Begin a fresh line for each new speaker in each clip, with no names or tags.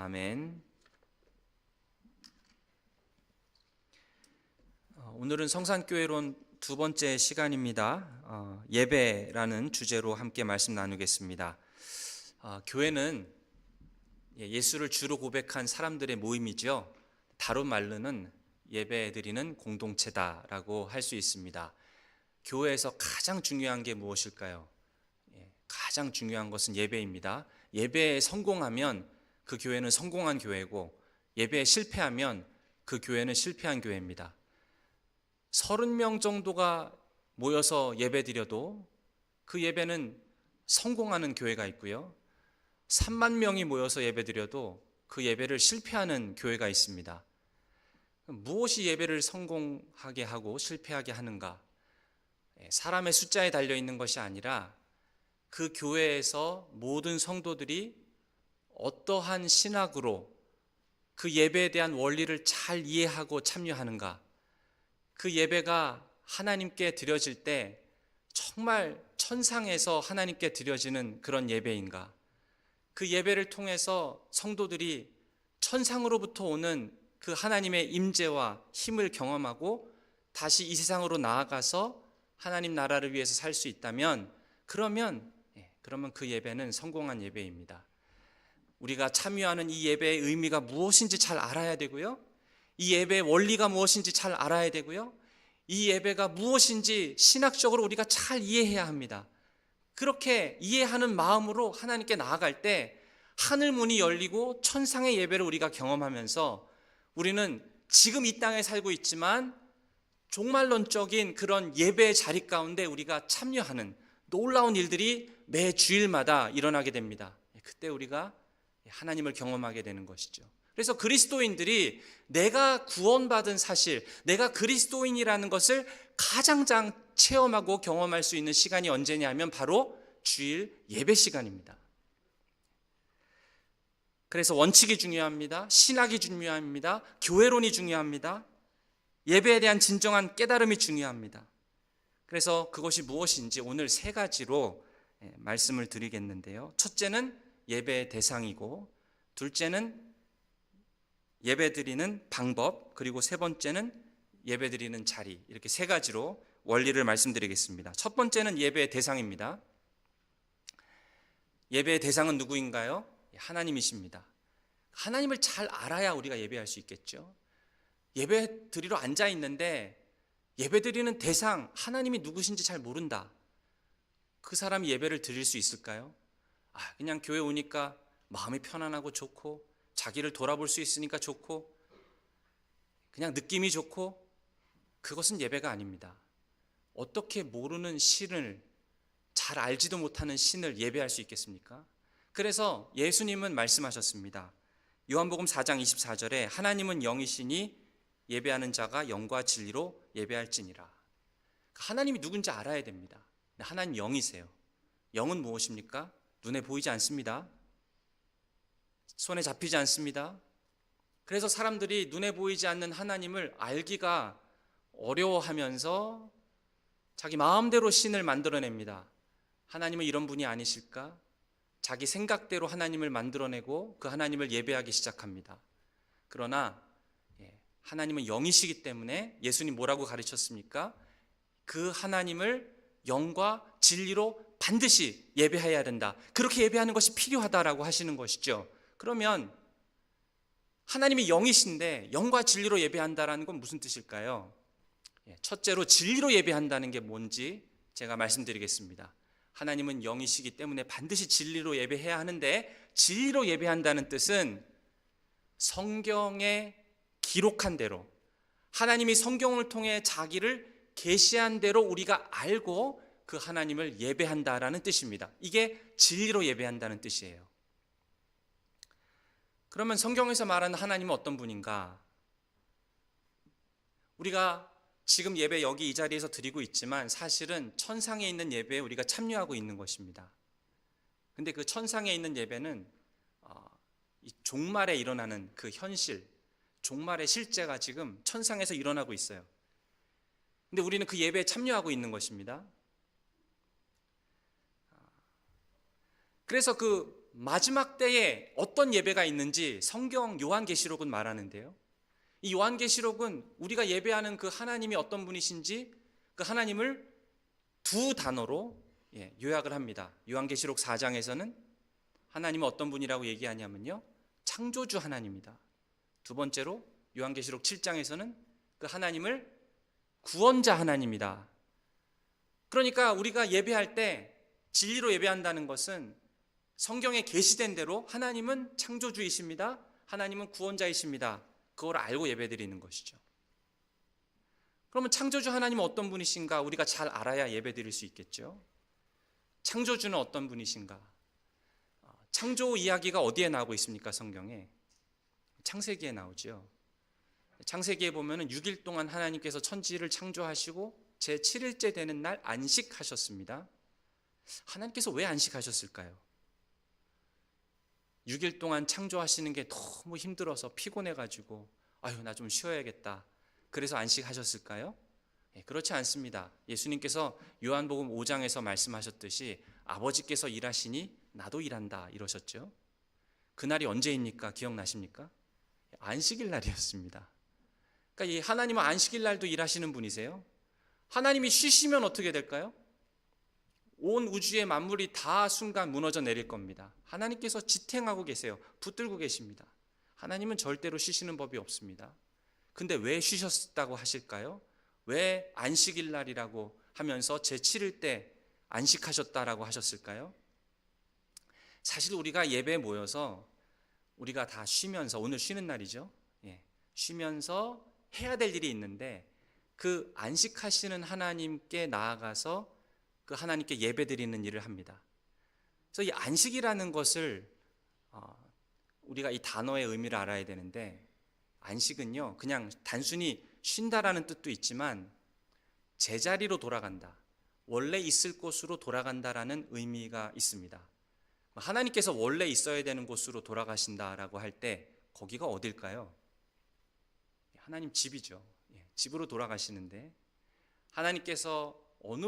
아멘. 오늘은 성산교회론 두 번째 시간입니다. 예배라는 주제로 함께 말씀 나누겠습니다. 교회는 예수를 주로 고백한 사람들의 모임이죠. 다른 말로는 예배드리는 공동체다라고 할 수 있습니다. 교회에서 가장 중요한 게 무엇일까요? 가장 중요한 것은 예배입니다. 예배에 성공하면 그 교회는 성공한 교회고, 예배에 실패하면 그 교회는 실패한 교회입니다. 30명 정도가 모여서 예배드려도 그 예배는 성공하는 교회가 있고요, 3만 명이 모여서 예배드려도 그 예배를 실패하는 교회가 있습니다. 무엇이 예배를 성공하게 하고 실패하게 하는가? 사람의 숫자에 달려있는 것이 아니라 그 교회에서 모든 성도들이 어떠한 신학으로 그 예배에 대한 원리를 잘 이해하고 참여하는가, 그 예배가 하나님께 드려질 때 정말 천상에서 하나님께 드려지는 그런 예배인가, 그 예배를 통해서 성도들이 천상으로부터 오는 그 하나님의 임재와 힘을 경험하고 다시 이 세상으로 나아가서 하나님 나라를 위해서 살 수 있다면, 그러면 그 예배는 성공한 예배입니다. 우리가 참여하는 이 예배의 의미가 무엇인지 잘 알아야 되고요, 이 예배의 원리가 무엇인지 잘 알아야 되고요, 이 예배가 무엇인지 신학적으로 우리가 잘 이해해야 합니다. 그렇게 이해하는 마음으로 하나님께 나아갈 때 하늘 문이 열리고 천상의 예배를 우리가 경험하면서 우리는 지금 이 땅에 살고 있지만 종말론적인 그런 예배의 자리 가운데 우리가 참여하는 놀라운 일들이 매 주일마다 일어나게 됩니다. 그때 우리가 하나님을 경험하게 되는 것이죠. 그래서 그리스도인들이 내가 구원받은 사실, 내가 그리스도인이라는 것을 가장 체험하고 경험할 수 있는 시간이 언제냐면 바로 주일 예배 시간입니다. 그래서 원칙이 중요합니다. 신학이 중요합니다. 교회론이 중요합니다. 예배에 대한 진정한 깨달음이 중요합니다. 그래서 그것이 무엇인지 오늘 세 가지로 말씀을 드리겠는데요. 첫째는 예배의 대상이고, 둘째는 예배드리는 방법, 그리고 세 번째는 예배드리는 자리, 이렇게 세 가지로 원리를 말씀드리겠습니다. 첫 번째는 예배의 대상입니다. 예배의 대상은 누구인가요? 하나님이십니다. 하나님을 잘 알아야 우리가 예배할 수 있겠죠. 예배 드리러 앉아 있는데 예배 드리는 대상, 하나님이 누구신지 잘 모른다. 그 사람이 예배를 드릴 수 있을까요? 그냥 교회 오니까 마음이 편안하고 좋고, 자기를 돌아볼 수 있으니까 좋고, 그냥 느낌이 좋고, 그것은 예배가 아닙니다. 어떻게 모르는 신을, 잘 알지도 못하는 신을 예배할 수 있겠습니까? 그래서 예수님은 말씀하셨습니다. 요한복음 4장 24절에 하나님은 영이시니 예배하는 자가 영과 진리로 예배할지니라. 하나님이 누군지 알아야 됩니다. 하나님 영이세요. 영은 무엇입니까? 눈에 보이지 않습니다. 손에 잡히지 않습니다. 그래서 사람들이 눈에 보이지 않는 하나님을 알기가 어려워하면서 자기 마음대로 신을 만들어냅니다. 하나님은 이런 분이 아니실까? 자기 생각대로 하나님을 만들어내고 그 하나님을 예배하기 시작합니다. 그러나 하나님은 영이시기 때문에 예수님 뭐라고 가르쳤습니까? 그 하나님을 영과 진리로 반드시 예배해야 된다. 그렇게 예배하는 것이 필요하다라고 하시는 것이죠. 그러면 하나님이 영이신데 영과 진리로 예배한다라는 건 무슨 뜻일까요? 첫째로 진리로 예배한다는 게 뭔지 제가 말씀드리겠습니다. 하나님은 영이시기 때문에 반드시 진리로 예배해야 하는데, 진리로 예배한다는 뜻은 성경에 기록한 대로, 하나님이 성경을 통해 자기를 계시한 대로 우리가 알고 그 하나님을 예배한다라는 뜻입니다. 이게 진리로 예배한다는 뜻이에요. 그러면 성경에서 말하는 하나님은 어떤 분인가? 우리가 지금 예배 여기 이 자리에서 드리고 있지만 사실은 천상에 있는 예배에 우리가 참여하고 있는 것입니다. 근데 그 천상에 있는 예배는 이 종말에 일어나는 그 현실, 종말의 실제가 지금 천상에서 일어나고 있어요. 근데 우리는 그 예배에 참여하고 있는 것입니다. 그래서 그 마지막 때에 어떤 예배가 있는지 성경 요한계시록은 말하는데요. 이 요한계시록은 우리가 예배하는 그 하나님이 어떤 분이신지 그 하나님을 두 단어로 요약을 합니다. 요한계시록 4장에서는 하나님은 어떤 분이라고 얘기하냐면요, 창조주 하나님이다. 두 번째로 요한계시록 7장에서는 그 하나님을 구원자 하나님이다. 그러니까 우리가 예배할 때 진리로 예배한다는 것은 성경에 계시된 대로 하나님은 창조주이십니다, 하나님은 구원자이십니다, 그걸 알고 예배드리는 것이죠. 그러면 창조주 하나님은 어떤 분이신가 우리가 잘 알아야 예배드릴 수 있겠죠. 창조주는 어떤 분이신가? 창조 이야기가 어디에 나오고 있습니까? 성경에 창세기에 나오죠. 창세기에 보면은 6일 동안 하나님께서 천지를 창조하시고 제 7일째 되는 날 안식하셨습니다. 하나님께서 왜 안식하셨을까요? 6일 동안 창조하시는 게 너무 힘들어서 피곤해가지고 아유 나 좀 쉬어야겠다, 그래서 안식하셨을까요? 그렇지 않습니다. 예수님께서 요한복음 5장에서 말씀하셨듯이 아버지께서 일하시니 나도 일한다 이러셨죠. 그날이 언제입니까? 기억나십니까? 안식일 날이었습니다. 그러니까 이 하나님은 안식일 날도 일하시는 분이세요. 하나님이 쉬시면 어떻게 될까요? 온 우주의 만물이 다 순간 무너져 내릴 겁니다. 하나님께서 지탱하고 계세요. 붙들고 계십니다. 하나님은 절대로 쉬시는 법이 없습니다. 근데 왜 쉬셨다고 하실까요? 왜 안식일 날이라고 하면서 제7일 때 안식하셨다라고 하셨을까요? 사실 우리가 예배에 모여서 우리가 다 쉬면서, 오늘 쉬는 날이죠. 쉬면서 해야 될 일이 있는데 그 안식하시는 하나님께 나아가서 그 하나님께 예배드리는 일을 합니다. 그래서 이 안식이라는 것을 우리가 이 단어의 의미를 알아야 되는데, 안식은요 그냥 단순히 쉰다라는 뜻도 있지만 제자리로 돌아간다, 원래 있을 곳으로 돌아간다라는 의미가 있습니다. 하나님께서 원래 있어야 되는 곳으로 돌아가신다라고 할 때 거기가 어딜까요? 하나님 집이죠. 집으로 돌아가시는데 하나님께서 어느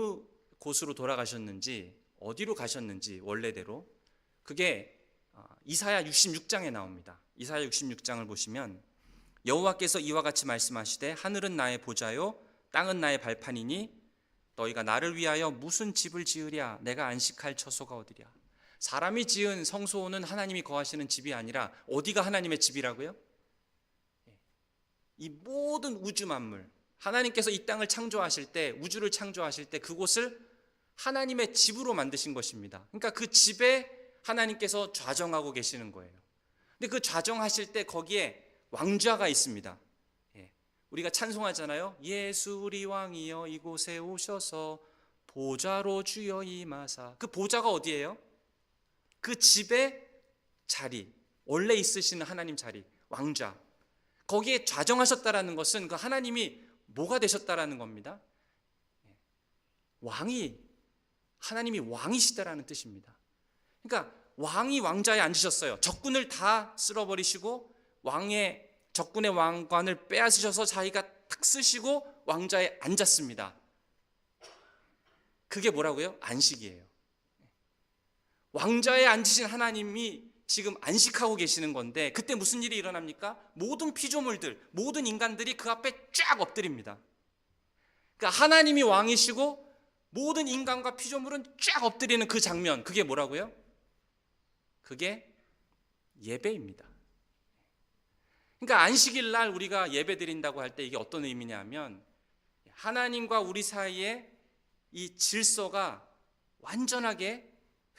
곳으로 돌아가셨는지, 어디로 가셨는지 원래대로 그게 이사야 66장에 나옵니다. 이사야 66장을 보시면 여호와께서 이와 같이 말씀하시되 하늘은 나의 보좌요 땅은 나의 발판이니 너희가 나를 위하여 무슨 집을 지으랴, 내가 안식할 처소가 어디랴. 사람이 지은 성소는 하나님이 거하시는 집이 아니라 어디가 하나님의 집이라고요? 이 모든 우주 만물, 하나님께서 이 땅을 창조하실 때, 우주를 창조하실 때 그곳을 하나님의 집으로 만드신 것입니다. 그러니까 그 집에 하나님께서 좌정하고 계시는 거예요. 근데 그 좌정하실 때 거기에 왕좌가 있습니다. 우리가 찬송하잖아요. 예수 우리 왕이여 이곳에 오셔서 보좌로 주여 임하사. 그 보좌가 어디예요? 그 집의 자리, 원래 있으시는 하나님 자리, 왕좌. 거기에 좌정하셨다라는 것은 그 하나님이 뭐가 되셨다라는 겁니다. 왕이, 하나님이 왕이시다라는 뜻입니다. 그러니까 왕이 왕좌에 앉으셨어요. 적군을 다 쓸어버리시고 적군의 왕관을 빼앗으셔서 자기가 탁 쓰시고 왕좌에 앉았습니다. 그게 뭐라고요? 안식이에요. 왕좌에 앉으신 하나님이 지금 안식하고 계시는 건데, 그때 무슨 일이 일어납니까? 모든 피조물들, 모든 인간들이 그 앞에 쫙 엎드립니다. 그러니까 하나님이 왕이시고 모든 인간과 피조물은 쫙 엎드리는 그 장면, 그게 뭐라고요? 그게 예배입니다. 그러니까 안식일 날 우리가 예배 드린다고 할 때 이게 어떤 의미냐면, 하나님과 우리 사이에 이 질서가 완전하게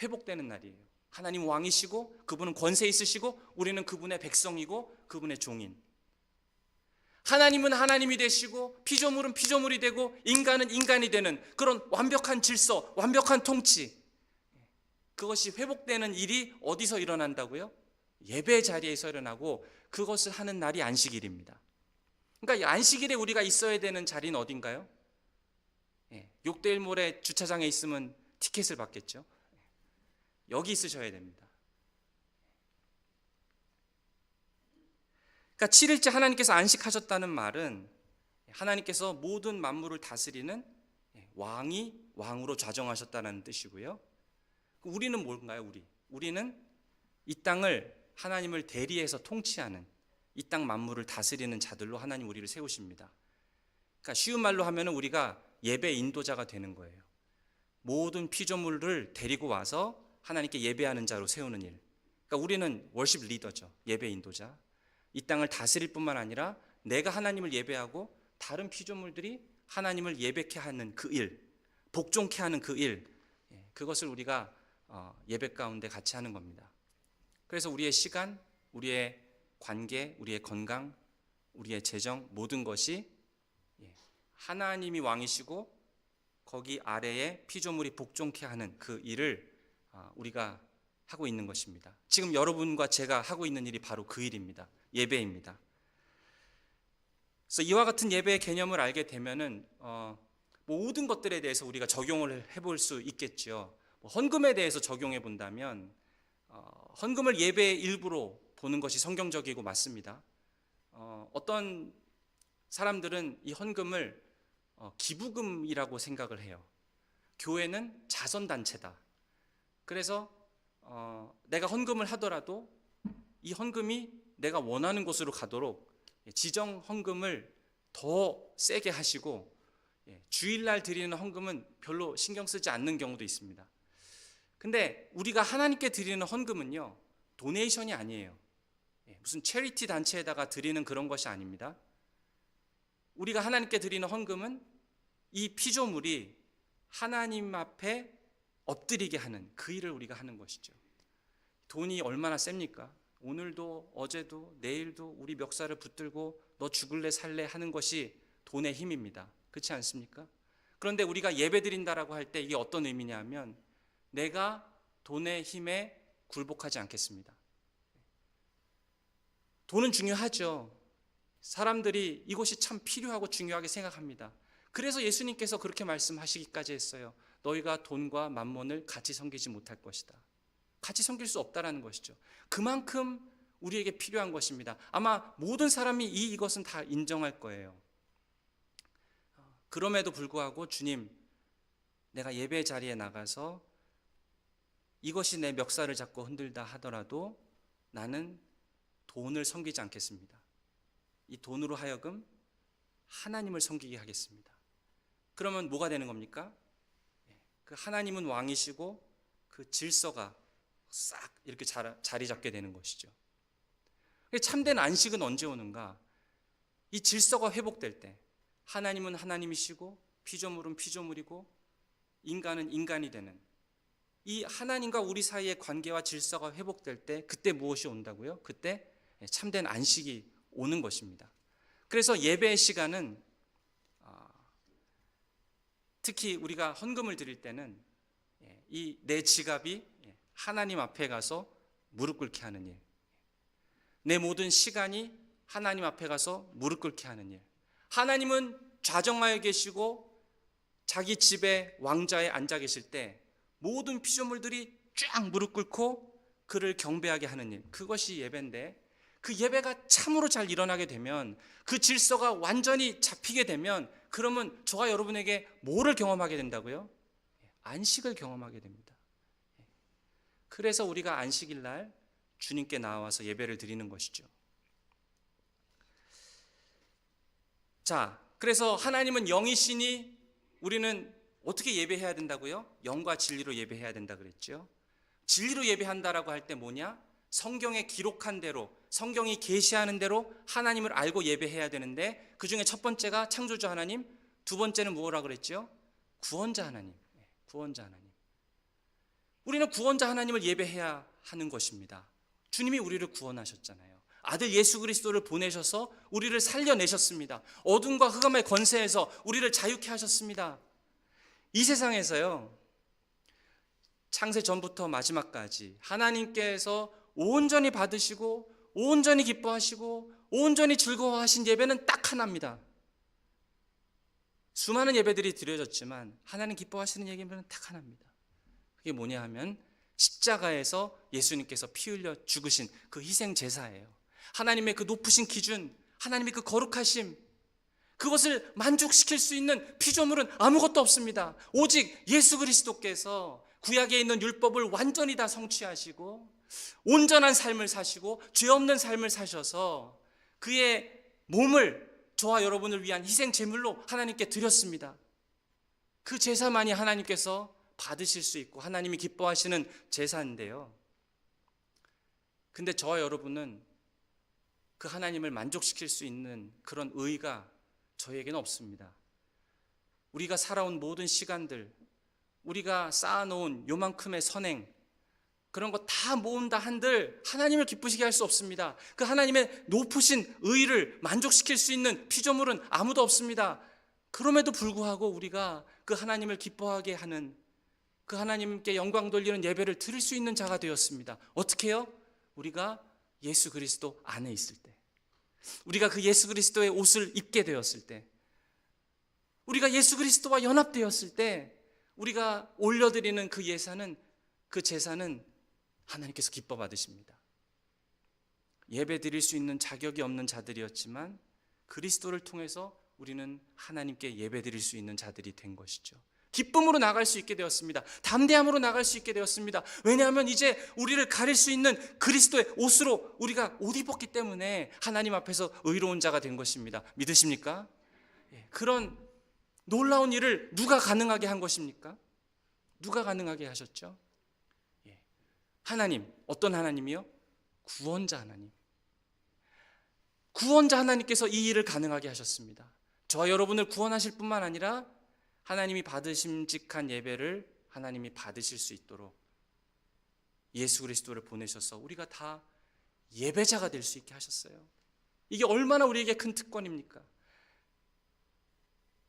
회복되는 날이에요. 하나님 왕이시고 그분은 권세 있으시고 우리는 그분의 백성이고 그분의 종인. 하나님은 하나님이 되시고 피조물은 피조물이 되고 인간은 인간이 되는 그런 완벽한 질서, 완벽한 통치, 그것이 회복되는 일이 어디서 일어난다고요? 예배 자리에서 일어나고, 그것을 하는 날이 안식일입니다. 그러니까 이 안식일에 우리가 있어야 되는 자리는 어딘가요? 욕대일몰에 주차장에 있으면 티켓을 받겠죠. 여기 있으셔야 됩니다. 그러니까 7일째 하나님께서 안식하셨다는 말은 하나님께서 모든 만물을 다스리는 왕이 왕으로 좌정하셨다는 뜻이고요. 우리는 뭔가요? 우리는 이 땅을 하나님을 대리해서 통치하는, 이 땅 만물을 다스리는 자들로 하나님 우리를 세우십니다. 그러니까 쉬운 말로 하면 우리가 예배 인도자가 되는 거예요. 모든 피조물을 데리고 와서 하나님께 예배하는 자로 세우는 일. 그러니까 우리는 월십 리더죠. 예배 인도자. 이 땅을 다스릴 뿐만 아니라 내가 하나님을 예배하고 다른 피조물들이 하나님을 예배케 하는 그 일, 복종케 하는 그 일, 그것을 우리가 예배 가운데 같이 하는 겁니다. 그래서 우리의 시간, 우리의 관계, 우리의 건강, 우리의 재정, 모든 것이 하나님이 왕이시고 거기 아래에 피조물이 복종케 하는 그 일을 우리가 하고 있는 것입니다. 지금 여러분과 제가 하고 있는 일이 바로 그 일입니다. 예배입니다. 그래서 이와 같은 예배의 개념을 알게 되면은 모든 것들에 대해서 우리가 적용을 해볼 수 있겠죠. 헌금에 대해서 적용해 본다면 헌금을 예배의 일부로 보는 것이 성경적이고 맞습니다. 어떤 사람들은 이 헌금을 기부금이라고 생각을 해요. 교회는 자선단체다. 그래서 내가 헌금을 하더라도 이 헌금이 내가 원하는 곳으로 가도록 지정 헌금을 더 세게 하시고 주일날 드리는 헌금은 별로 신경 쓰지 않는 경우도 있습니다. 근데 우리가 하나님께 드리는 헌금은요, 도네이션이 아니에요. 무슨 체리티 단체에다가 드리는 그런 것이 아닙니다. 우리가 하나님께 드리는 헌금은 이 피조물이 하나님 앞에 엎드리게 하는 그 일을 우리가 하는 것이죠. 돈이 얼마나 셉니까? 오늘도 어제도 내일도 우리 멱살을 붙들고 너 죽을래 살래 하는 것이 돈의 힘입니다. 그렇지 않습니까? 그런데 우리가 예배 드린다라고 할 때 이게 어떤 의미냐 하면 내가 돈의 힘에 굴복하지 않겠습니다. 돈은 중요하죠. 사람들이 이것이 참 필요하고 중요하게 생각합니다. 그래서 예수님께서 그렇게 말씀하시기까지 했어요. 너희가 돈과 만몬을 같이 섬기지 못할 것이다. 같이 섬길 수 없다라는 것이죠. 그만큼 우리에게 필요한 것입니다. 아마 모든 사람이 이것은 다 인정할 거예요. 그럼에도 불구하고 주님, 내가 예배 자리에 나가서 이것이 내 멱살을 잡고 흔들다 하더라도 나는 돈을 섬기지 않겠습니다. 이 돈으로 하여금 하나님을 섬기게 하겠습니다. 그러면 뭐가 되는 겁니까? 그 하나님은 왕이시고 그 질서가 싹 이렇게 자리 잡게 되는 것이죠. 참된 안식은 언제 오는가? 이 질서가 회복될 때, 하나님은 하나님이시고 피조물은 피조물이고 인간은 인간이 되는 이 하나님과 우리 사이의 관계와 질서가 회복될 때, 그때 무엇이 온다고요? 그때 참된 안식이 오는 것입니다. 그래서 예배의 시간은 특히 우리가 헌금을 드릴 때는 이 내 지갑이 하나님 앞에 가서 무릎 꿇게 하는 일, 내 모든 시간이 하나님 앞에 가서 무릎 꿇게 하는 일. 하나님은 좌정하에 계시고 자기 집에 왕좌에 앉아 계실 때 모든 피조물들이 쫙 무릎 꿇고 그를 경배하게 하는 일, 그것이 예배인데, 그 예배가 참으로 잘 일어나게 되면, 그 질서가 완전히 잡히게 되면, 그러면 저와 여러분에게 뭐를 경험하게 된다고요? 안식을 경험하게 됩니다. 그래서 우리가 안식일 날 주님께 나와서 예배를 드리는 것이죠. 자, 그래서 하나님은 영이시니 우리는 어떻게 예배해야 된다고요? 영과 진리로 예배해야 된다 그랬죠. 진리로 예배한다라고 할 때 뭐냐? 성경에 기록한 대로, 성경이 계시하는 대로 하나님을 알고 예배해야 되는데, 그 중에 첫 번째가 창조주 하나님, 두 번째는 뭐라 그랬죠? 구원자 하나님. 구원자 하나님. 우리는 구원자 하나님을 예배해야 하는 것입니다. 주님이 우리를 구원하셨잖아요. 아들 예수 그리스도를 보내셔서 우리를 살려내셨습니다. 어둠과 흑암의 권세에서 우리를 자유케 하셨습니다. 이 세상에서요, 창세 전부터 마지막까지 하나님께서 온전히 받으시고 온전히 기뻐하시고 온전히 즐거워하신 예배는 딱 하나입니다. 수많은 예배들이 드려졌지만 하나님 기뻐하시는 예배는 딱 하나입니다. 그게 뭐냐 하면 십자가에서 예수님께서 피 흘려 죽으신 그 희생 제사예요. 하나님의 그 높으신 기준, 하나님의 그 거룩하심, 그것을 만족시킬 수 있는 피조물은 아무것도 없습니다. 오직 예수 그리스도께서 구약에 있는 율법을 완전히 다 성취하시고 온전한 삶을 사시고 죄 없는 삶을 사셔서 그의 몸을 저와 여러분을 위한 희생 제물로 하나님께 드렸습니다. 그 제사만이 하나님께서 받으실 수 있고 하나님이 기뻐하시는 제사인데요. 근데 저와 여러분은 그 하나님을 만족시킬 수 있는 그런 의의가 저에게는 없습니다. 우리가 살아온 모든 시간들, 우리가 쌓아놓은 요만큼의 선행, 그런 거 다 모은다 한들 하나님을 기쁘시게 할 수 없습니다. 그 하나님의 높으신 의의를 만족시킬 수 있는 피조물은 아무도 없습니다. 그럼에도 불구하고 우리가 그 하나님을 기뻐하게 하는, 그 하나님께 영광 돌리는 예배를 드릴 수 있는 자가 되었습니다. 어떻게 해요? 우리가 예수 그리스도 안에 있을 때, 우리가 그 예수 그리스도의 옷을 입게 되었을 때, 우리가 예수 그리스도와 연합되었을 때 우리가 올려드리는 그 예사는, 그 제사는 하나님께서 기뻐 받으십니다. 예배 드릴 수 있는 자격이 없는 자들이었지만 그리스도를 통해서 우리는 하나님께 예배 드릴 수 있는 자들이 된 것이죠. 기쁨으로 나갈 수 있게 되었습니다. 담대함으로 나갈 수 있게 되었습니다. 왜냐하면 이제 우리를 가릴 수 있는 그리스도의 옷으로 우리가 옷 입었기 때문에 하나님 앞에서 의로운 자가 된 것입니다. 믿으십니까? 그런 놀라운 일을 누가 가능하게 한 것입니까? 누가 가능하게 하셨죠? 하나님. 어떤 하나님이요? 구원자 하나님. 구원자 하나님께서 이 일을 가능하게 하셨습니다. 저와 여러분을 구원하실 뿐만 아니라 하나님이 받으심직한 예배를 하나님이 받으실 수 있도록 예수 그리스도를 보내셔서 우리가 다 예배자가 될 수 있게 하셨어요. 이게 얼마나 우리에게 큰 특권입니까?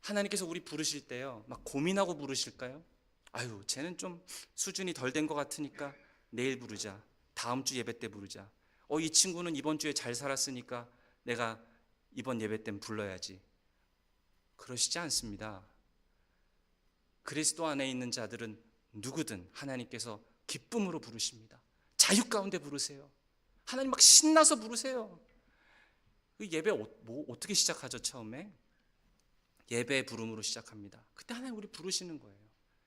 하나님께서 우리 부르실 때요, 막 고민하고 부르실까요? 아유, 쟤는 좀 수준이 덜 된 것 같으니까 내일 부르자, 다음 주 예배 때 부르자. 이 친구는 이번 주에 잘 살았으니까 내가 이번 예배 때는 불러야지. 그러시지 않습니다. 그리스도 안에 있는 자들은 누구든 하나님께서 기쁨으로 부르십니다. 자유 가운데 부르세요. 하나님 막 신나서 부르세요. 그 예배 어떻게 시작하죠? 처음에 예배 부름으로 시작합니다. 그때 하나님 우리 부르시는 거예요.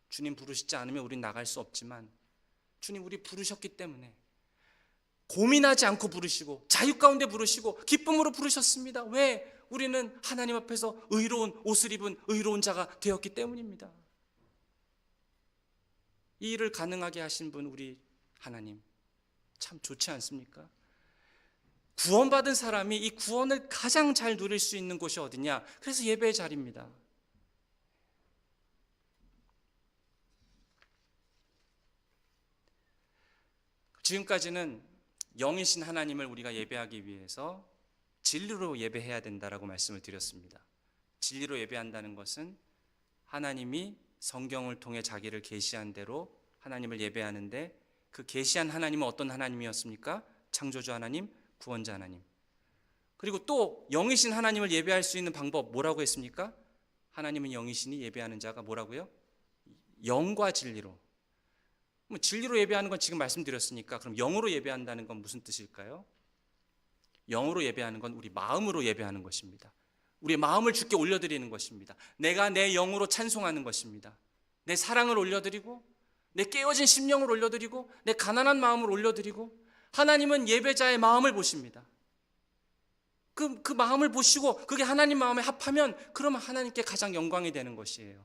주님 부르시지 않으면 우린 나갈 수 없지만 주님 우리 부르셨기 때문에 고민하지 않고 부르시고 자유 가운데 부르시고 기쁨으로 부르셨습니다. 왜? 우리는 하나님 앞에서 의로운 옷을 입은 의로운 자가 되었기 때문입니다. 이 일을 가능하게 하신 분 우리 하나님 참 좋지 않습니까? 구원받은 사람이 이 구원을 가장 잘 누릴 수 있는 곳이 어디냐? 그래서 예배의 자리입니다. 지금까지는 영이신 하나님을 우리가 예배하기 위해서 진리로 예배해야 된다라고 말씀을 드렸습니다. 진리로 예배한다는 것은 하나님이 성경을 통해 자기를 계시한 대로 하나님을 예배하는데, 그 계시한 하나님은 어떤 하나님이었습니까? 창조주 하나님, 구원자 하나님. 그리고 또 영이신 하나님을 예배할 수 있는 방법 뭐라고 했습니까? 하나님은 영이시니 예배하는 자가 뭐라고요? 영과 진리로. 진리로 예배하는 건 지금 말씀드렸으니까 그럼 영으로 예배한다는 건 무슨 뜻일까요? 영으로 예배하는 건 우리 마음으로 예배하는 것입니다. 우리의 마음을 주께 올려드리는 것입니다. 내가 내 영으로 찬송하는 것입니다. 내 사랑을 올려드리고 내 깨어진 심령을 올려드리고 내 가난한 마음을 올려드리고, 하나님은 예배자의 마음을 보십니다. 그 마음을 보시고 그게 하나님 마음에 합하면 그러면 하나님께 가장 영광이 되는 것이에요.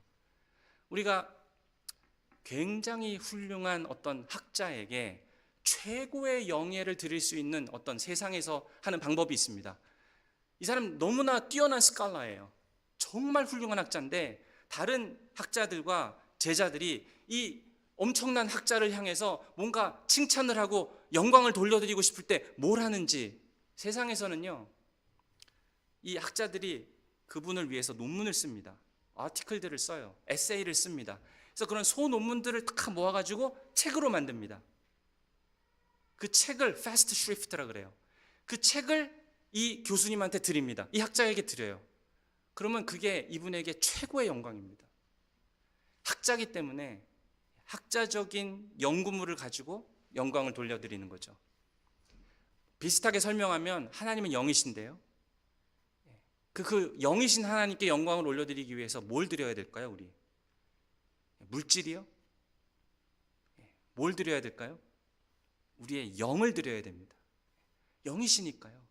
우리가 굉장히 훌륭한 어떤 학자에게 최고의 영예를 드릴 수 있는 어떤 세상에서 하는 방법이 있습니다. 이 사람 너무나 뛰어난 스칼라예요. 정말 훌륭한 학자인데 다른 학자들과 제자들이 이 엄청난 학자를 향해서 뭔가 칭찬을 하고 영광을 돌려드리고 싶을 때 뭘 하는지, 세상에서는요, 이 학자들이 그분을 위해서 논문을 씁니다. 아티클들을 써요. 에세이를 씁니다. 그래서 그런 소논문들을 다 모아가지고 책으로 만듭니다. 그 책을 패스트 슈리프트라 그래요. 그 책을 이 교수님한테 드립니다. 이 학자에게 드려요. 그러면 그게 이분에게 최고의 영광입니다. 학자이기 때문에 학자적인 연구물을 가지고 영광을 돌려드리는 거죠. 비슷하게 설명하면 하나님은 영이신데요, 그 영이신 하나님께 영광을 올려드리기 위해서 뭘 드려야 될까요? 우리 물질이요? 뭘 드려야 될까요? 우리의 영을 드려야 됩니다. 영이시니까요.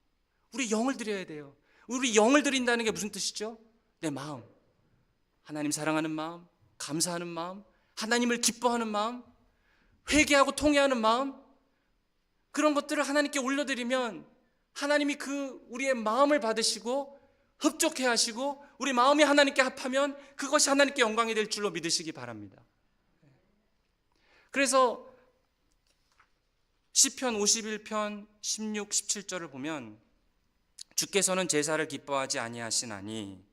우리 영을 드려야 돼요. 우리 영을 드린다는 게 무슨 뜻이죠? 내 마음, 하나님 사랑하는 마음, 감사하는 마음, 하나님을 기뻐하는 마음, 회개하고 통회하는 마음, 그런 것들을 하나님께 올려드리면 하나님이 우리의 마음을 받으시고 흡족해 하시고 우리 마음이 하나님께 합하면 그것이 하나님께 영광이 될 줄로 믿으시기 바랍니다. 그래서 시편 51편 16, 17절을 보면 주께서는 제사를 기뻐하지 아니하시나니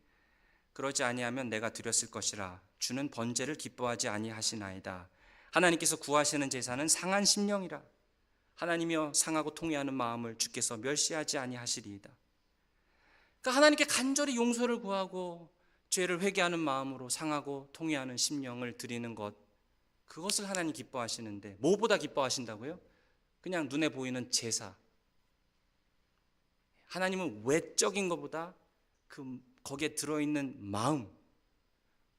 그러지 아니하면 내가 드렸을 것이라 주는 번제를 기뻐하지 아니하시나이다. 하나님께서 구하시는 제사는 상한 심령이라 하나님이여 상하고 통회하는 마음을 주께서 멸시하지 아니하시리이다. 그러니까 하나님께 간절히 용서를 구하고 죄를 회개하는 마음으로 상하고 통회하는 심령을 드리는 것, 그것을 하나님 기뻐하시는데 뭐보다 기뻐하신다고요? 그냥 눈에 보이는 제사. 하나님은 외적인 것보다 거기에 들어있는 마음,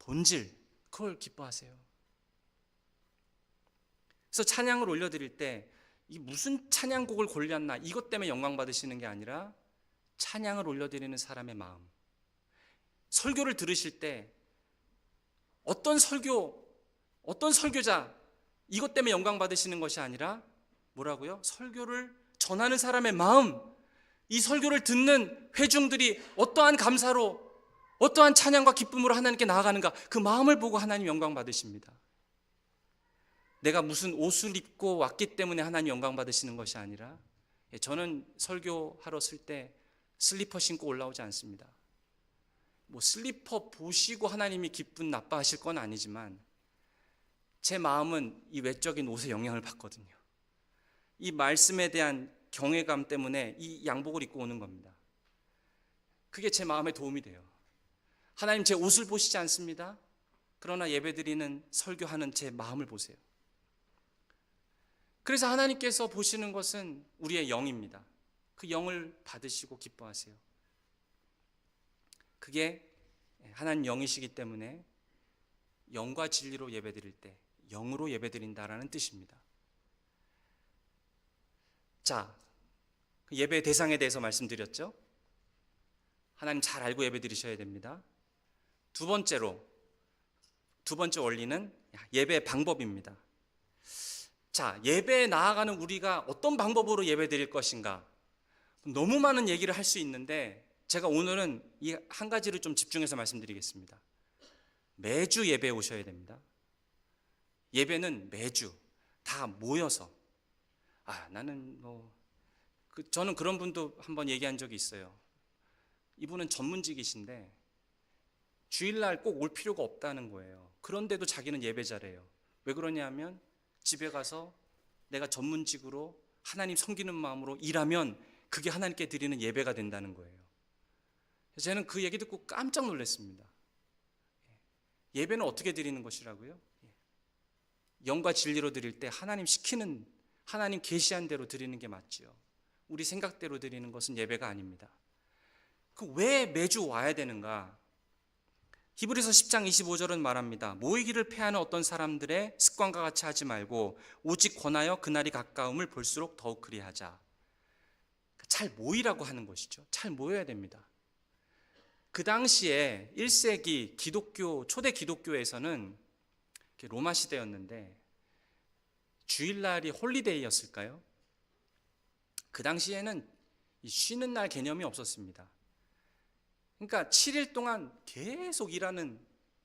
본질, 그걸 기뻐하세요. 그래서 찬양을 올려드릴 때 이 무슨 찬양곡을 골랐나 이것 때문에 영광 받으시는 게 아니라 찬양을 올려드리는 사람의 마음. 설교를 들으실 때 어떤 설교자 이것 때문에 영광 받으시는 것이 아니라 뭐라고요? 설교를 전하는 사람의 마음, 이 설교를 듣는 회중들이 어떠한 감사로 어떠한 찬양과 기쁨으로 하나님께 나아가는가, 그 마음을 보고 하나님 영광 받으십니다. 내가 무슨 옷을 입고 왔기 때문에 하나님 영광 받으시는 것이 아니라, 저는 설교하러 쓸 때 슬리퍼 신고 올라오지 않습니다. 뭐 슬리퍼 보시고 하나님이 기분 나빠하실 건 아니지만 제 마음은 이 외적인 옷에 영향을 받거든요. 이 말씀에 대한 경외감 때문에 이 양복을 입고 오는 겁니다. 그게 제 마음에 도움이 돼요. 하나님 제 옷을 보시지 않습니다. 그러나 예배드리는 설교하는 제 마음을 보세요. 그래서 하나님께서 보시는 것은 우리의 영입니다. 그 영을 받으시고 기뻐하세요. 그게 하나님 영이시기 때문에 영과 진리로 예배드릴 때 영으로 예배드린다라는 뜻입니다. 자, 예배 대상에 대해서 말씀드렸죠. 하나님 잘 알고 예배드리셔야 됩니다. 두 번째 원리는 예배 방법입니다. 자, 예배에 나아가는 우리가 어떤 방법으로 예배드릴 것인가, 너무 많은 얘기를 할 수 있는데 제가 오늘은 이 한 가지를 좀 집중해서 말씀드리겠습니다. 매주 예배에 오셔야 됩니다. 예배는 매주 다 모여서, 나는 저는 그런 분도 한번 얘기한 적이 있어요. 이분은 전문직이신데 주일날 꼭 올 필요가 없다는 거예요. 그런데도 자기는 예배자래요. 왜 그러냐면 집에 가서 내가 전문직으로 하나님 섬기는 마음으로 일하면 그게 하나님께 드리는 예배가 된다는 거예요. 저는 그 얘기 듣고 깜짝 놀랐습니다. 예배는 어떻게 드리는 것이라고요? 영과 진리로 드릴 때 하나님 시키는, 하나님 계시한 대로 드리는 게 맞지요. 우리 생각대로 드리는 것은 예배가 아닙니다. 왜 매주 와야 되는가? 히브리서 10장 25절은 말합니다. 모이기를 패하는 어떤 사람들의 습관과 같이 하지 말고 오직 권하여 그날이 가까움을 볼수록 더욱 그리하자. 잘 모이라고 하는 것이죠. 잘 모여야 됩니다. 그 당시에 1세기 초대 기독교에서는 로마 시대였는데 주일날이 홀리데이였을까요? 그 당시에는 쉬는 날 개념이 없었습니다. 그러니까 7일 동안 계속 일하는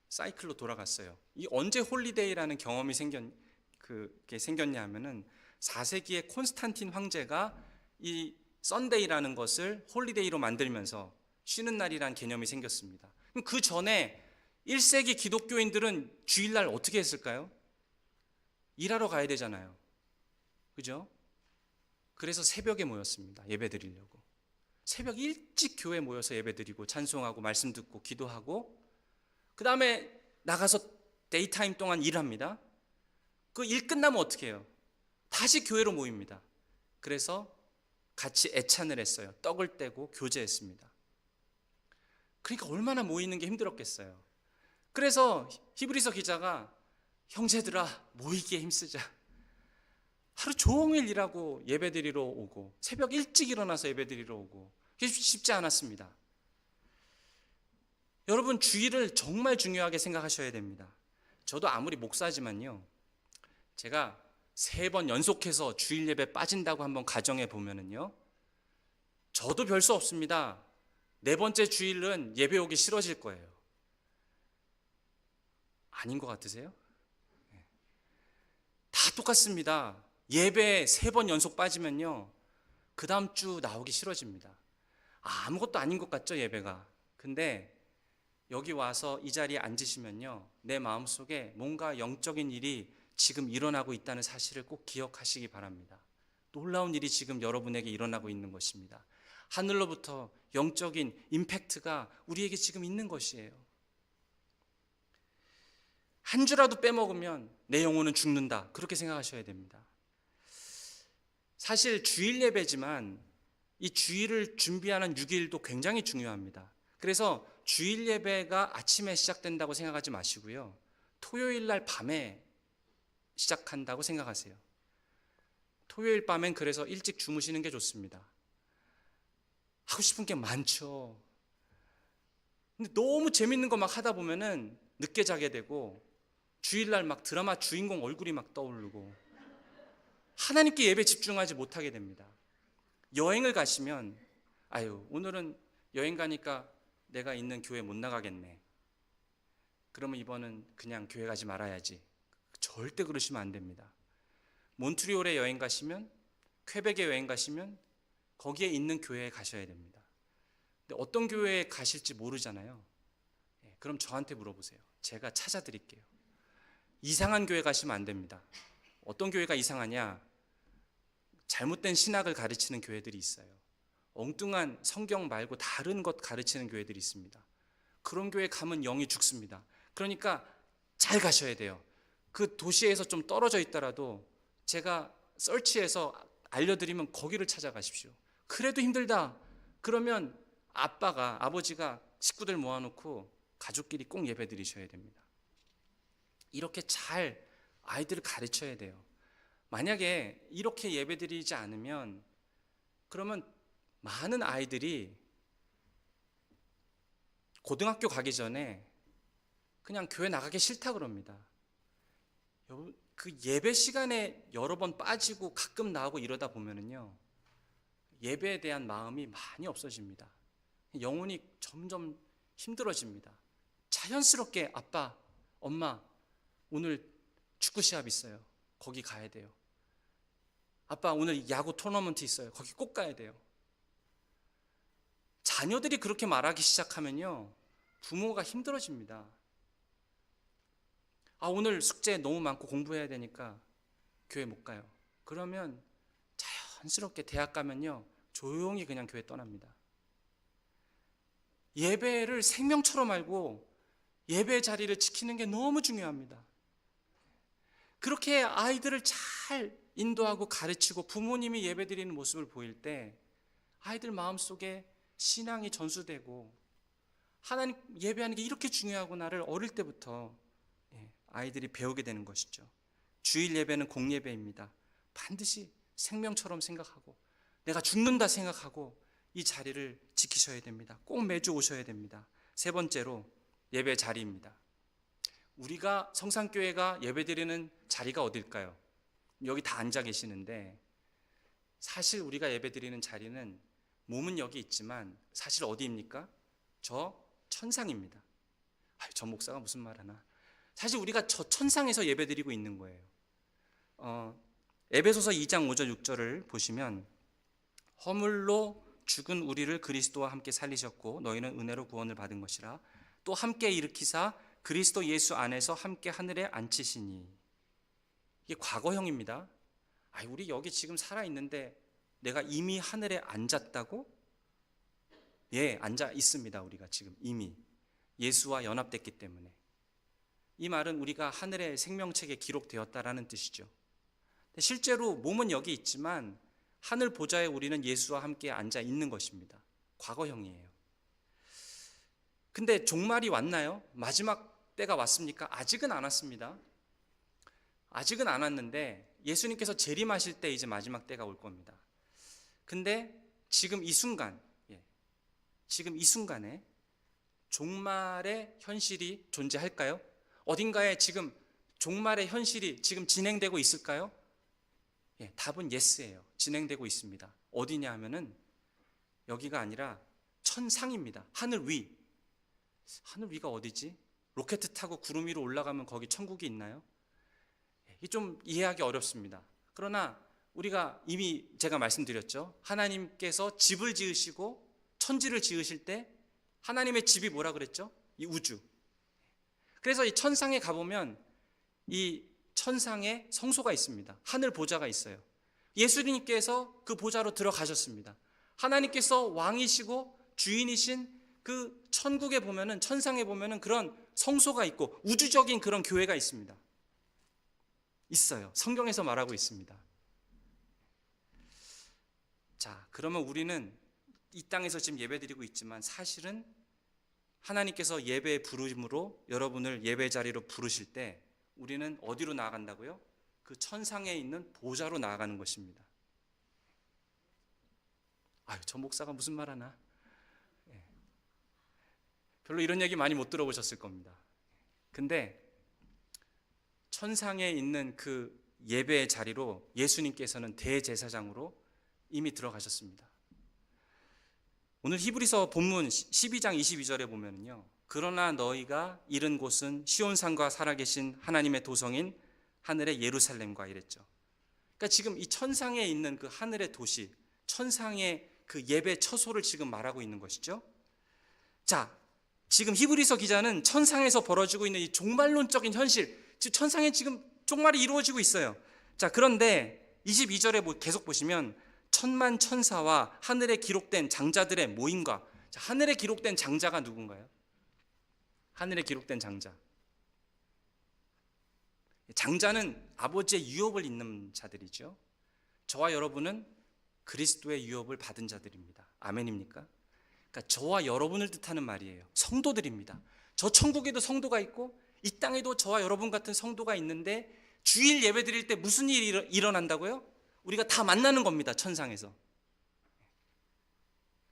사이클로 돌아갔어요. 이 언제 홀리데이라는 경험이 생겼냐 하면은 4세기에 콘스탄틴 황제가 이 썬데이라는 것을 홀리데이로 만들면서 쉬는 날이라는 개념이 생겼습니다. 그 전에 1세기 기독교인들은 주일날 어떻게 했을까요? 일하러 가야 되잖아요. 그죠? 그래서 새벽에 모였습니다. 예배 드리려고. 새벽 일찍 교회 모여서 예배 드리고 찬송하고 말씀 듣고 기도하고, 그 다음에 나가서 데이타임 동안 일합니다. 그 일 끝나면 어떻게 해요? 다시 교회로 모입니다. 그래서 같이 애찬을 했어요. 떡을 떼고 교제했습니다. 그러니까 얼마나 모이는 게 힘들었겠어요. 그래서 히브리서 기자가 형제들아 모이기에 힘쓰자. 하루 종일 일하고 예배드리러 오고 새벽 일찍 일어나서 예배드리러 오고 그게 쉽지 않았습니다. 여러분, 주일을 정말 중요하게 생각하셔야 됩니다. 저도 아무리 목사지만요, 제가 3번 연속해서 주일 예배 빠진다고 한번 가정해 보면은요, 저도 별 수 없습니다. 4번째 주일은 예배 오기 싫어질 거예요. 아닌 것 같으세요? 다 똑같습니다. 예배 3번 연속 빠지면요, 그 다음 주 나오기 싫어집니다. 아무것도 아닌 것 같죠, 예배가. 근데 여기 와서 이 자리에 앉으시면요, 내 마음속에 뭔가 영적인 일이 지금 일어나고 있다는 사실을 꼭 기억하시기 바랍니다. 놀라운 일이 지금 여러분에게 일어나고 있는 것입니다. 하늘로부터 영적인 임팩트가 우리에게 지금 있는 것이에요. 한 주라도 빼먹으면 내 영혼은 죽는다, 그렇게 생각하셔야 됩니다. 사실 주일 예배지만 이 주일을 준비하는 6일도 굉장히 중요합니다. 그래서 주일 예배가 아침에 시작된다고 생각하지 마시고요, 토요일 날 밤에 시작한다고 생각하세요. 토요일 밤엔 그래서 일찍 주무시는 게 좋습니다. 하고 싶은 게 많죠. 근데 너무 재밌는 거 막 하다 보면은 늦게 자게 되고, 주일날 막 드라마 주인공 얼굴이 막 떠오르고 하나님께 예배 집중하지 못하게 됩니다. 여행을 가시면 아유, 오늘은 여행 가니까 내가 있는 교회 못 나가겠네, 그러면 이번은 그냥 교회 가지 말아야지. 절대 그러시면 안 됩니다. 몬트리올에 여행 가시면, 퀘벡에 여행 가시면 거기에 있는 교회에 가셔야 됩니다. 근데 어떤 교회에 가실지 모르잖아요. 그럼 저한테 물어보세요. 제가 찾아드릴게요. 이상한 교회 가시면 안 됩니다. 어떤 교회가 이상하냐? 잘못된 신학을 가르치는 교회들이 있어요. 엉뚱한 성경 말고 다른 것 가르치는 교회들이 있습니다. 그런 교회 가면 영이 죽습니다. 그러니까 잘 가셔야 돼요. 그 도시에서 좀 떨어져 있더라도 제가 서치해서 알려드리면 거기를 찾아가십시오. 그래도 힘들다 그러면 아버지가 식구들 모아놓고 가족끼리 꼭 예배 드리셔야 됩니다. 이렇게 잘 아이들을 가르쳐야 돼요. 만약에 이렇게 예배 드리지 않으면 그러면 많은 아이들이 고등학교 가기 전에 그냥 교회 나가기 싫다 그럽니다. 그 예배 시간에 여러 번 빠지고 가끔 나오고 이러다 보면은요, 예배에 대한 마음이 많이 없어집니다. 영혼이 점점 힘들어집니다. 자연스럽게 아빠, 엄마 오늘 축구 시합 있어요. 거기 가야 돼요. 아빠 오늘 야구 토너먼트 있어요. 거기 꼭 가야 돼요. 자녀들이 그렇게 말하기 시작하면요, 부모가 힘들어집니다. 오늘 숙제 너무 많고 공부해야 되니까 교회 못 가요. 그러면 자연스럽게 대학 가면요, 조용히 그냥 교회 떠납니다. 예배를 생명처럼 알고 예배 자리를 지키는 게 너무 중요합니다. 그렇게 아이들을 잘 인도하고 가르치고 부모님이 예배 드리는 모습을 보일 때 아이들 마음속에 신앙이 전수되고 하나님 예배하는 게 이렇게 중요하구나를 어릴 때부터 아이들이 배우게 되는 것이죠. 주일 예배는 공예배입니다. 반드시 생명처럼 생각하고 내가 죽는다 생각하고 이 자리를 지키셔야 됩니다. 꼭 매주 오셔야 됩니다. 3번째로 예배 자리입니다. 우리가 성산교회가 예배드리는 자리가 어딜까요? 여기 다 앉아 계시는데 사실 우리가 예배드리는 자리는 몸은 여기 있지만 사실 어디입니까? 저 천상입니다. 저 목사가 무슨 말 하나. 사실 우리가 저 천상에서 예배드리고 있는 거예요. 에베소서 2장 5절 6절을 보시면 허물로 죽은 우리를 그리스도와 함께 살리셨고 너희는 은혜로 구원을 받은 것이라 또 함께 일으키사 그리스도 예수 안에서 함께 하늘에 앉히시니. 이게 과거형입니다. 우리 여기 지금 살아있는데 내가 이미 하늘에 앉았다고? 예, 앉아 있습니다. 우리가 지금 이미 예수와 연합됐기 때문에. 이 말은 우리가 하늘의 생명책에 기록되었다라는 뜻이죠. 실제로 몸은 여기 있지만 하늘 보좌에 우리는 예수와 함께 앉아 있는 것입니다. 과거형이에요. 근데 종말이 왔나요? 마지막 때가 왔습니까? 아직은 안 왔습니다. 아직은 안 왔는데 예수님께서 재림하실 때 이제 마지막 때가 올 겁니다. 근데 지금 이 순간, 지금 이 순간에 종말의 현실이 존재할까요? 어딘가에 지금 종말의 현실이 지금 진행되고 있을까요? 답은 예스예요. 진행되고 있습니다. 어디냐 하면은 여기가 아니라 천상입니다. 하늘 위. 하늘 위가 어디지? 로켓 타고 구름 위로 올라가면 거기 천국이 있나요? 이게 좀 이해하기 어렵습니다. 그러나 우리가 이미 제가 말씀드렸죠. 하나님께서 집을 지으시고 천지를 지으실 때 하나님의 집이 뭐라 그랬죠? 이 우주. 그래서 이 천상에 가보면 이 천상에 성소가 있습니다. 하늘 보좌가 있어요. 예수님께서 그 보좌로 들어가셨습니다. 하나님께서 왕이시고 주인이신 그 천국에 보면은, 천상에 보면은 그런 성소가 있고 우주적인 그런 교회가 있습니다. 있어요. 성경에서 말하고 있습니다. 자, 그러면 우리는 이 땅에서 지금 예배드리고 있지만 사실은 하나님께서 예배의 부르심으로 여러분을 예배 자리로 부르실 때 우리는 어디로 나아간다고요? 그 천상에 있는 보좌로 나아가는 것입니다. 아유, 저 목사가 무슨 말 하나? 별로 이런 얘기 많이 못 들어보셨을 겁니다. 근데 천상에 있는 그 예배의 자리로 예수님께서는 대제사장으로 이미 들어가셨습니다. 오늘 히브리서 본문 12장 22절에 보면요, 그러나 너희가 이른 곳은 시온산과 살아계신 하나님의 도성인 하늘의 예루살렘과 이랬죠. 그러니까 지금 이 천상에 있는 그 하늘의 도시, 천상의 그 예배 처소를 지금 말하고 있는 것이죠. 자, 지금 히브리서 기자는 천상에서 벌어지고 있는 이 종말론적인 현실, 즉 천상에 지금 종말이 이루어지고 있어요. 자, 그런데 22절에 계속 보시면 천만 천사와 하늘에 기록된 장자들의 모임과, 자, 하늘에 기록된 장자가 누군가요? 하늘에 기록된 장자. 장자는 아버지의 유업을 잇는 자들이죠. 저와 여러분은 그리스도의 유업을 받은 자들입니다. 아멘입니까? 그러니까 저와 여러분을 뜻하는 말이에요. 성도들입니다. 저 천국에도 성도가 있고 이 땅에도 저와 여러분 같은 성도가 있는데 주일 예배 드릴 때 무슨 일이 일어난다고요? 우리가 다 만나는 겁니다. 천상에서.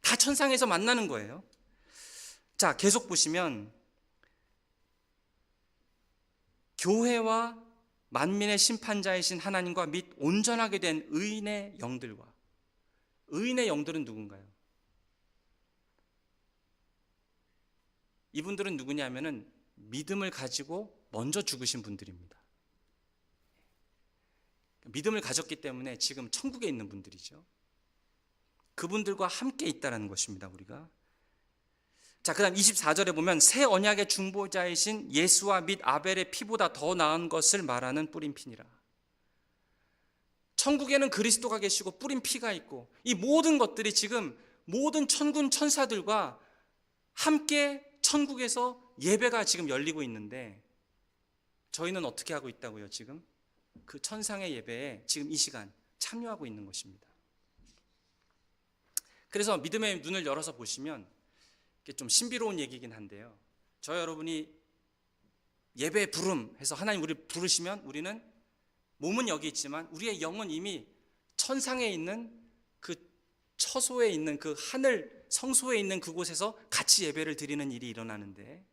다 천상에서 만나는 거예요. 자, 계속 보시면 교회와 만민의 심판자이신 하나님과 및 온전하게 된 의인의 영들과, 의인의 영들은 누군가요? 이분들은 누구냐면은 믿음을 가지고 먼저 죽으신 분들입니다. 믿음을 가졌기 때문에 지금 천국에 있는 분들이죠. 그분들과 함께 있다는 것입니다, 우리가. 자, 그 다음 24절에 보면 새 언약의 중보자이신 예수와 및 아벨의 피보다 더 나은 것을 말하는 뿌린 피니라. 천국에는 그리스도가 계시고 뿌린 피가 있고 이 모든 것들이 지금 모든 천군 천사들과 함께 천국에서 예배가 지금 열리고 있는데 저희는 어떻게 하고 있다고요? 지금 그 천상의 예배에 지금 이 시간 참여하고 있는 것입니다. 그래서 믿음의 눈을 열어서 보시면 이게 좀 신비로운 얘기긴 한데요, 저 여러분이 예배 부름 해서 하나님 우리를 부르시면 우리는 몸은 여기 있지만 우리의 영은 이미 천상에 있는 그 처소에 있는 그 하늘 성소에 있는 그곳에서 같이 예배를 드리는 일이 일어나는데,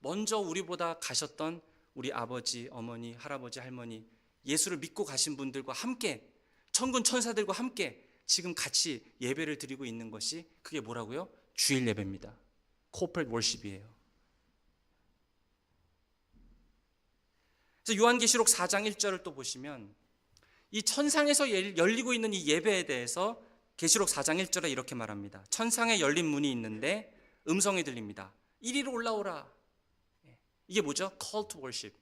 먼저 우리보다 가셨던 우리 아버지, 어머니, 할아버지, 할머니, 예수를 믿고 가신 분들과 함께, 천군 천사들과 함께 지금 같이 예배를 드리고 있는 것이, 그게 뭐라고요? 주일 예배입니다. Corporate worship이에요. 그래서 요한계시록 4장 1절을 또 보시면 이 천상에서 열리고 있는 이 예배에 대해서 계시록 4장 1절에 이렇게 말합니다. 천상에 열린 문이 있는데 음성이 들립니다. 이리로 올라오라. 이게 뭐죠? Call to worship.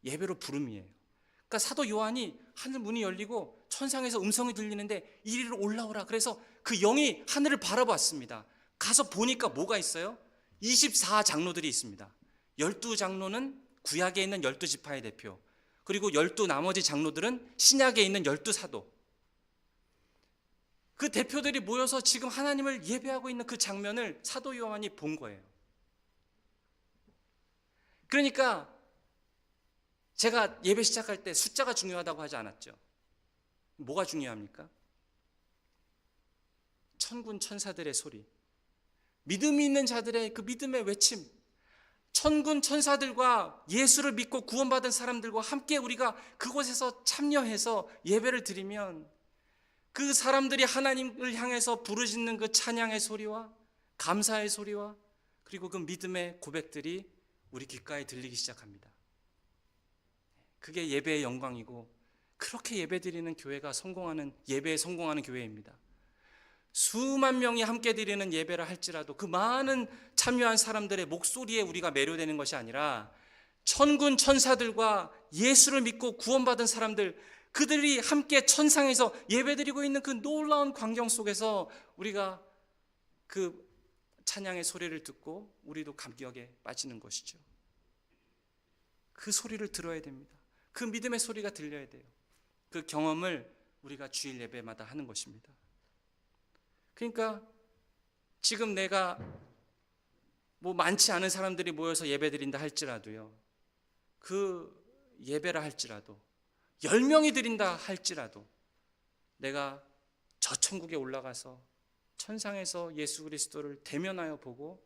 예배로 부름이에요. 그러니까 사도 요한이 하늘 문이 열리고 천상에서 음성이 들리는데 이리로 올라오라. 그래서 그 영이 하늘을 바라봤습니다. 가서 보니까 뭐가 있어요? 24장로들이 있습니다. 12장로는 구약에 있는 12지파의 대표, 그리고 12 나머지 장로들은 신약에 있는 12사도, 그 대표들이 모여서 지금 하나님을 예배하고 있는 그 장면을 사도 요한이 본 거예요. 그러니까 제가 예배 시작할 때 숫자가 중요하다고 하지 않았죠? 뭐가 중요합니까? 천군 천사들의 소리, 믿음이 있는 자들의 그 믿음의 외침, 천군 천사들과 예수를 믿고 구원받은 사람들과 함께 우리가 그곳에서 참여해서 예배를 드리면 그 사람들이 하나님을 향해서 부르짖는 그 찬양의 소리와 감사의 소리와 그리고 그 믿음의 고백들이 우리 귓가에 들리기 시작합니다. 그게 예배의 영광이고, 그렇게 예배드리는 교회가 성공하는, 예배에 성공하는 교회입니다. 수만 명이 함께 드리는 예배라 할지라도 그 많은 참여한 사람들의 목소리에 우리가 매료되는 것이 아니라 천군 천사들과 예수를 믿고 구원받은 사람들, 그들이 함께 천상에서 예배드리고 있는 그 놀라운 광경 속에서 우리가 그 찬양의 소리를 듣고 우리도 감격에 빠지는 것이죠. 그 소리를 들어야 됩니다. 그 믿음의 소리가 들려야 돼요. 그 경험을 우리가 주일 예배마다 하는 것입니다. 그러니까 지금 내가 뭐 많지 않은 사람들이 모여서 예배드린다 할지라도요, 그 예배라 할지라도 10명이 드린다 할지라도 내가 저 천국에 올라가서 천상에서 예수 그리스도를 대면하여 보고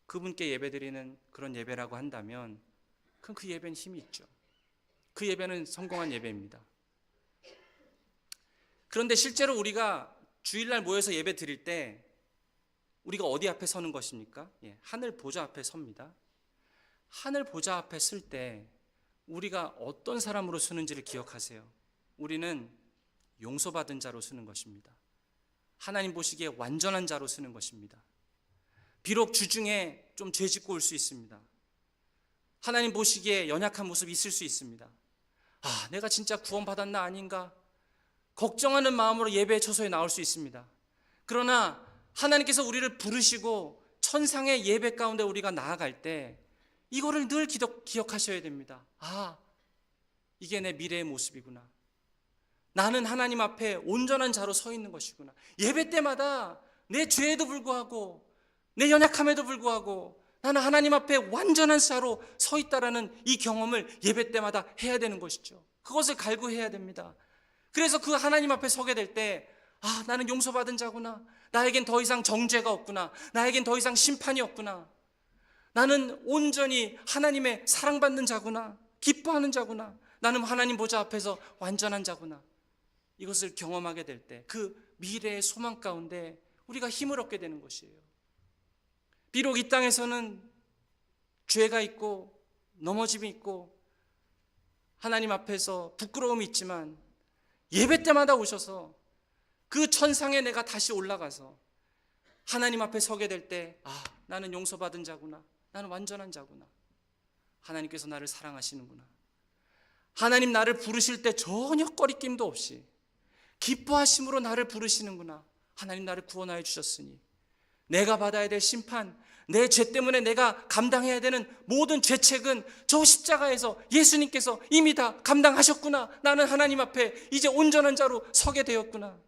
그분께 예배드리는 그런 예배라고 한다면 그럼 그 예배는 힘이 있죠. 그 예배는 성공한 예배입니다. 그런데 실제로 우리가 주일날 모여서 예배 드릴 때 우리가 어디 앞에 서는 것입니까? 하늘 보좌 앞에 섭니다. 하늘 보좌 앞에 쓸 때 우리가 어떤 사람으로 서는지를 기억하세요. 우리는 용서받은 자로 서는 것입니다. 하나님 보시기에 완전한 자로 서는 것입니다. 비록 주중에 좀 죄짓고 올 수 있습니다. 하나님 보시기에 연약한 모습이 있을 수 있습니다. 내가 진짜 구원받았나 아닌가 걱정하는 마음으로 예배 처소에 나올 수 있습니다. 그러나 하나님께서 우리를 부르시고 천상의 예배 가운데 우리가 나아갈 때 이거를 늘 기억하셔야 됩니다. 이게 내 미래의 모습이구나. 나는 하나님 앞에 온전한 자로 서 있는 것이구나. 예배 때마다 내 죄에도 불구하고 내 연약함에도 불구하고 나는 하나님 앞에 완전한 자로 서 있다라는 이 경험을 예배 때마다 해야 되는 것이죠. 그것을 갈구해야 됩니다. 그래서 그 하나님 앞에 서게 될 때 나는 용서받은 자구나. 나에겐 더 이상 정죄가 없구나. 나에겐 더 이상 심판이 없구나. 나는 온전히 하나님의 사랑받는 자구나. 기뻐하는 자구나. 나는 하나님 보좌 앞에서 완전한 자구나. 이것을 경험하게 될 때 그 미래의 소망 가운데 우리가 힘을 얻게 되는 것이에요. 비록 이 땅에서는 죄가 있고 넘어짐이 있고 하나님 앞에서 부끄러움이 있지만 예배 때마다 오셔서 그 천상에 내가 다시 올라가서 하나님 앞에 서게 될 때 나는 용서받은 자구나. 나는 완전한 자구나. 하나님께서 나를 사랑하시는구나. 하나님 나를 부르실 때 전혀 꺼리낌도 없이 기뻐하심으로 나를 부르시는구나. 하나님 나를 구원하여 주셨으니 내가 받아야 될 심판, 내 죄 때문에 내가 감당해야 되는 모든 죄책은 저 십자가에서 예수님께서 이미 다 감당하셨구나. 나는 하나님 앞에 이제 온전한 자로 서게 되었구나.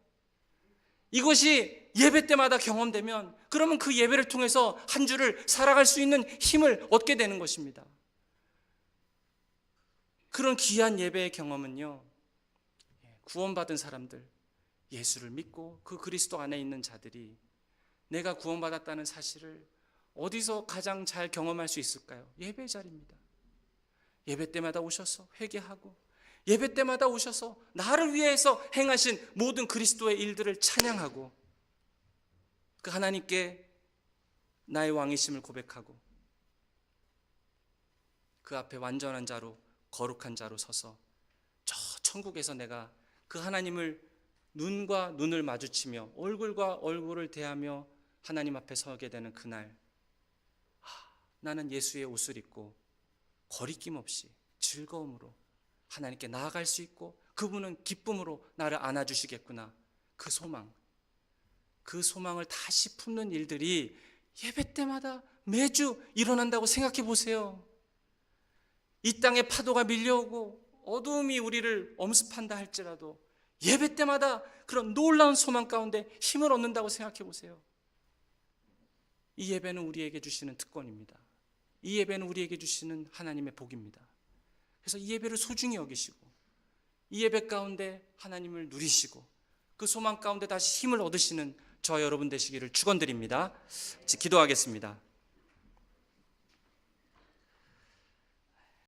이것이 예배 때마다 경험되면 그러면 그 예배를 통해서 한 주를 살아갈 수 있는 힘을 얻게 되는 것입니다. 그런 귀한 예배의 경험은요, 구원받은 사람들, 예수를 믿고 그 그리스도 안에 있는 자들이 내가 구원받았다는 사실을 어디서 가장 잘 경험할 수 있을까요? 예배 자리입니다. 예배 때마다 오셔서 회개하고 예배 때마다 오셔서 나를 위해서 행하신 모든 그리스도의 일들을 찬양하고 그 하나님께 나의 왕이심을 고백하고 그 앞에 완전한 자로 거룩한 자로 서서 저 천국에서 내가 그 하나님을 눈과 눈을 마주치며 얼굴과 얼굴을 대하며 하나님 앞에 서게 되는 그날, 나는 예수의 옷을 입고 거리낌 없이 즐거움으로 하나님께 나아갈 수 있고 그분은 기쁨으로 나를 안아주시겠구나. 그 소망, 그 소망을 다시 품는 일들이 예배 때마다 매주 일어난다고 생각해 보세요. 이 땅에 파도가 밀려오고 어두움이 우리를 엄습한다 할지라도 예배 때마다 그런 놀라운 소망 가운데 힘을 얻는다고 생각해 보세요. 이 예배는 우리에게 주시는 특권입니다. 이 예배는 우리에게 주시는 하나님의 복입니다. 그래서 이 예배를 소중히 여기시고 이 예배 가운데 하나님을 누리시고 그 소망 가운데 다시 힘을 얻으시는 저와 여러분 되시기를 축원드립니다. 기도하겠습니다.